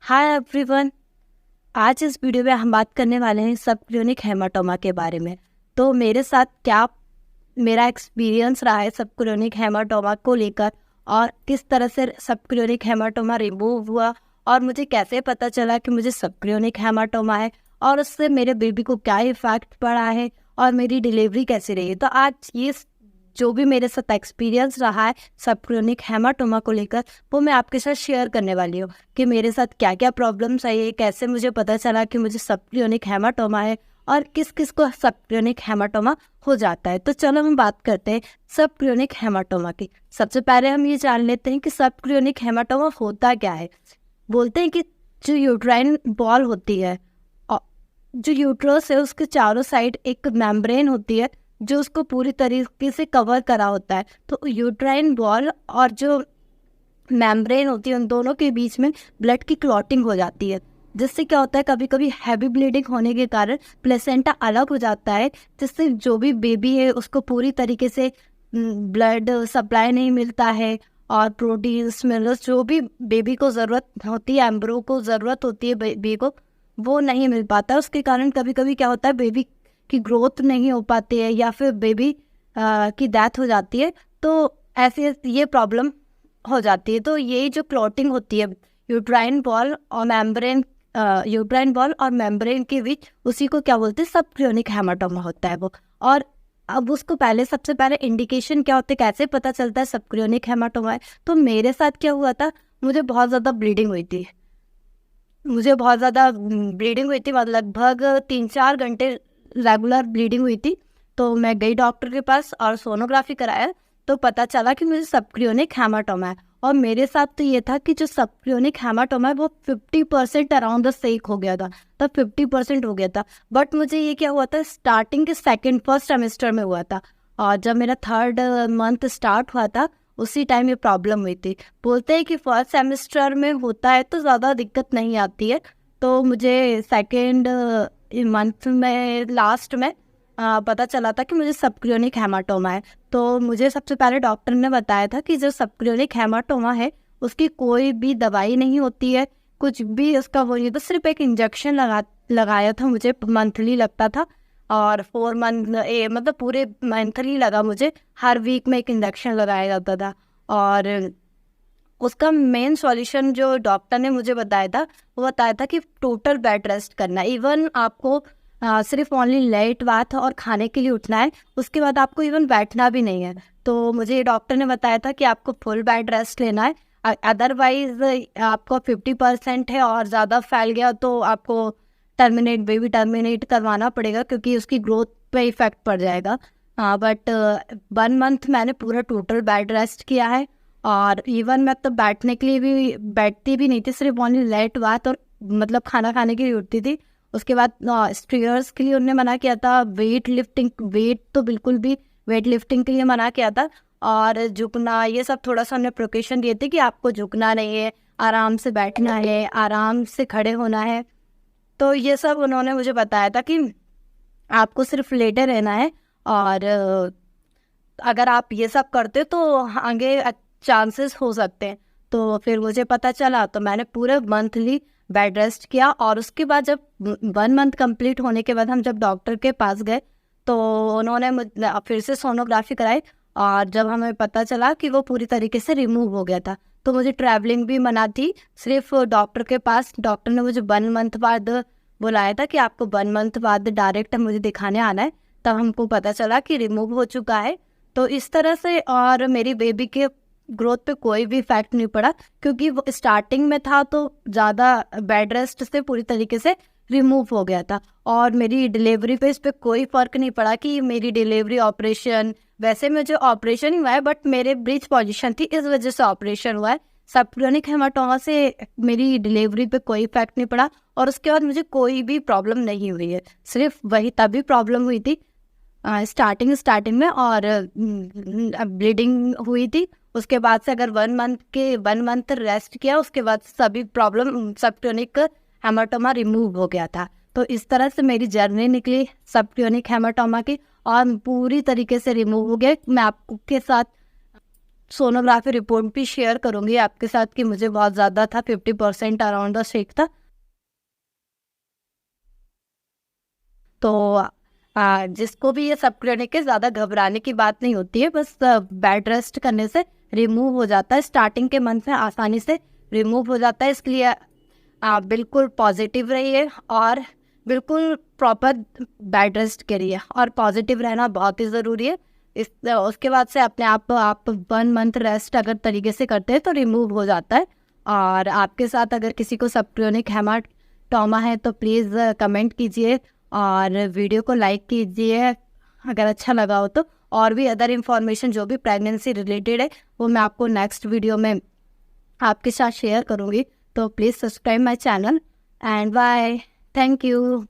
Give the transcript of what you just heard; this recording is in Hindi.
Hi everyone. आज इस वीडियो में हम बात करने वाले हैं सबक्लिनिक हेमाटोमा के बारे में। तो मेरे साथ क्या मेरा एक्सपीरियंस रहा है सबक्लिनिक हेमाटोमा को लेकर और किस तरह से सबक्लिनिक हेमाटोमा रिमूव हुआ और मुझे कैसे पता चला कि मुझे सबक्लिनिक हेमाटोमा है और उससे मेरे बेबी को क्या इफेक्ट पड़ा है और मेरी डिलीवरी कैसी रही है। तो आज ये जो भी मेरे साथ एक्सपीरियंस रहा है सबक्लिनिक हेमाटोमा को लेकर वो मैं आपके साथ शेयर करने वाली हूँ कि मेरे साथ क्या क्या प्रॉब्लम्स आई, कैसे मुझे पता चला कि मुझे सबक्लिनिक हेमाटोमा है और किस किस को सबक्लिनिक हेमाटोमा हो जाता है। तो चलो हम बात करते हैं सबक्लिनिक हेमाटोमा की। सबसे पहले हम ये जान लेते हैं कि सबक्लिनिक हेमाटोमा होता क्या है। बोलते हैं कि जो यूट्राइन बॉल होती है और जो यूट्रस है उसके चारों साइड एक मेम्ब्रेन होती है जो उसको पूरी तरीके से कवर करा होता है। तो यूट्राइन बॉल और जो मेम्ब्रेन होती है उन दोनों के बीच में ब्लड की क्लॉटिंग हो जाती है, जिससे क्या होता है कभी कभी हैवी ब्लीडिंग होने के कारण प्लेसेंटा अलग हो जाता है, जिससे जो भी बेबी है उसको पूरी तरीके से ब्लड सप्लाई नहीं मिलता है और प्रोटीन्स मिनरल्स जो भी बेबी को ज़रूरत होती है, एम्ब्रो को ज़रूरत होती है बेबी को, वो नहीं मिल पाता। उसके कारण कभी कभी क्या होता है बेबी की ग्रोथ नहीं हो पाती है या फिर बेबी की डेथ हो जाती है। तो ऐसे ये प्रॉब्लम हो जाती है। तो ये जो क्लॉटिंग होती है यूट्राइन बॉल और मेम्ब्रेन के बीच, उसी को क्या बोलते हैं सबक्लिनिक हेमाटोमा होता है वो। और अब उसको सबसे पहले इंडिकेशन क्या होते हैं, कैसे पता चलता है सबक्लिनिक हेमाटोमा है। तो मेरे साथ क्या हुआ था, मुझे बहुत ज़्यादा ब्लीडिंग हुई थी। मतलब लगभग 3-4 घंटे रेगुलर ब्लीडिंग हुई थी। तो मैं गई डॉक्टर के पास और सोनोग्राफी कराया तो पता चला कि मुझे सबक्लिनिक हेमाटोमा है। और मेरे साथ तो ये था कि जो सबक्लिनिक हेमाटोमा है वो 50% अराउंड द सेक हो गया था, तब 50% हो गया था। बट मुझे ये क्या हुआ था, स्टार्टिंग के फर्स्ट सेमेस्टर में हुआ था और जब मेरा 3rd मंथ स्टार्ट हुआ था उसी टाइम ये प्रॉब्लम हुई थी। बोलते हैं कि फर्स्ट सेमेस्टर में होता है तो ज़्यादा दिक्कत नहीं आती है। तो मुझे 2nd मंथ में लास्ट में पता चला था कि मुझे सबक्लिनिक हेमाटोमा है। तो मुझे सबसे पहले डॉक्टर ने बताया था कि जो सबक्लिनिक हेमाटोमा है उसकी कोई भी दवाई नहीं होती है, कुछ भी उसका वो नहीं, तो सिर्फ एक इंजेक्शन लगाया था। मुझे मंथली लगता था और 4 मंथ मतलब पूरे मंथली लगा मुझे, हर वीक में एक इंजेक्शन लगाया जाता था। और उसका मेन सॉल्यूशन जो डॉक्टर ने मुझे बताया था वो बताया था कि टोटल बेड रेस्ट करना है। इवन आपको सिर्फ ओनली लेट बाथ और खाने के लिए उठना है, उसके बाद आपको इवन बैठना भी नहीं है। तो मुझे डॉक्टर ने बताया था कि आपको फुल बेड रेस्ट लेना है, अदरवाइज आपको 50% है और ज़्यादा फैल गया तो आपको बेबी टर्मिनेट करवाना पड़ेगा क्योंकि उसकी ग्रोथ पे इफेक्ट पड़ जाएगा। बट 1 मंथ मैंने पूरा टोटल बेड रेस्ट किया है और इवन मैं तो बैठने के लिए भी बैठती भी नहीं थी, सिर्फ ओनली लेट बात और मतलब खाना खाने के लिए उठती थी। उसके बाद स्ट्रेयर्स के लिए उन्होंने मना किया था, वेट लिफ्टिंग के लिए मना किया था और झुकना ये सब थोड़ा सा उन्होंने प्रिकॉशन दिए थे कि आपको झुकना नहीं है, आराम से बैठना है, आराम से खड़े होना है। तो ये सब उन्होंने मुझे बताया था कि आपको सिर्फ लेटे रहना है और अगर आप ये सब करते तो आगे चांसेस हो सकते हैं। तो फिर मुझे पता चला तो मैंने पूरे मंथली बेड रेस्ट किया और उसके बाद जब 1 मंथ कंप्लीट होने के बाद हम जब डॉक्टर के पास गए तो उन्होंने फिर से सोनोग्राफी कराई और जब हमें पता चला कि वो पूरी तरीके से रिमूव हो गया था तो मुझे ट्रैवलिंग भी मना थी सिर्फ डॉक्टर के पास। डॉक्टर ने मुझे 1 मंथ बाद बुलाया था कि आपको 1 मंथ बाद डायरेक्ट मुझे दिखाने आना है, तब हमको पता चला कि रिमूव हो चुका है। तो इस तरह से और मेरी बेबी के ग्रोथ पे कोई भी इफेक्ट नहीं पड़ा क्योंकि वो स्टार्टिंग में था तो ज़्यादा बेड रेस्ट से पूरी तरीके से रिमूव हो गया था। और मेरी डिलीवरी पे इस पर कोई फ़र्क नहीं पड़ा कि मेरी डिलीवरी ऑपरेशन, वैसे मुझे ऑपरेशन ही हुआ है बट मेरे ब्रीच पोजीशन थी इस वजह से ऑपरेशन हुआ है। सबक्लिनिक हेमाटोमा से मेरी डिलीवरी पे कोई इफेक्ट नहीं पड़ा और उसके बाद मुझे कोई भी प्रॉब्लम नहीं हुई है, सिर्फ वही तभी प्रॉब्लम हुई थी स्टार्टिंग में और ब्लीडिंग हुई थी। उसके बाद से अगर 1 मंथ रेस्ट किया उसके बाद सभी प्रॉब्लम सबक्लिनिक हेमाटोमा रिमूव हो गया था। तो इस तरह से मेरी जर्नी निकली सबक्लिनिक हेमाटोमा की और पूरी तरीके से रिमूव हो गया। मैं आपके साथ सोनोग्राफी रिपोर्ट भी शेयर करूँगी आपके साथ कि मुझे बहुत ज़्यादा था, 50% अराउंड द शेक था। तो जिसको भी ये सबक्लिनिक है, ज़्यादा घबराने की बात नहीं होती है, बस बेड रेस्ट करने से रिमूव हो जाता है। स्टार्टिंग के मंथ में आसानी से रिमूव हो जाता है, इसलिए आप बिल्कुल पॉजिटिव रहिए और बिल्कुल प्रॉपर बेड रेस्ट करिए, और पॉजिटिव रहना बहुत ही ज़रूरी है। उसके बाद से अपने आप 1 मंथ रेस्ट अगर तरीके से करते हैं तो रिमूव हो जाता है। और आपके साथ अगर किसी को सबक्लिनिक हेमाटोमा है तो प्लीज़ कमेंट कीजिए और वीडियो को लाइक कीजिए अगर अच्छा लगा हो तो। और भी अदर इन्फॉर्मेशन जो भी प्रेगनेंसी रिलेटेड है वो मैं आपको नेक्स्ट वीडियो में आपके साथ शेयर करूँगी। तो please subscribe my channel and bye, thank you.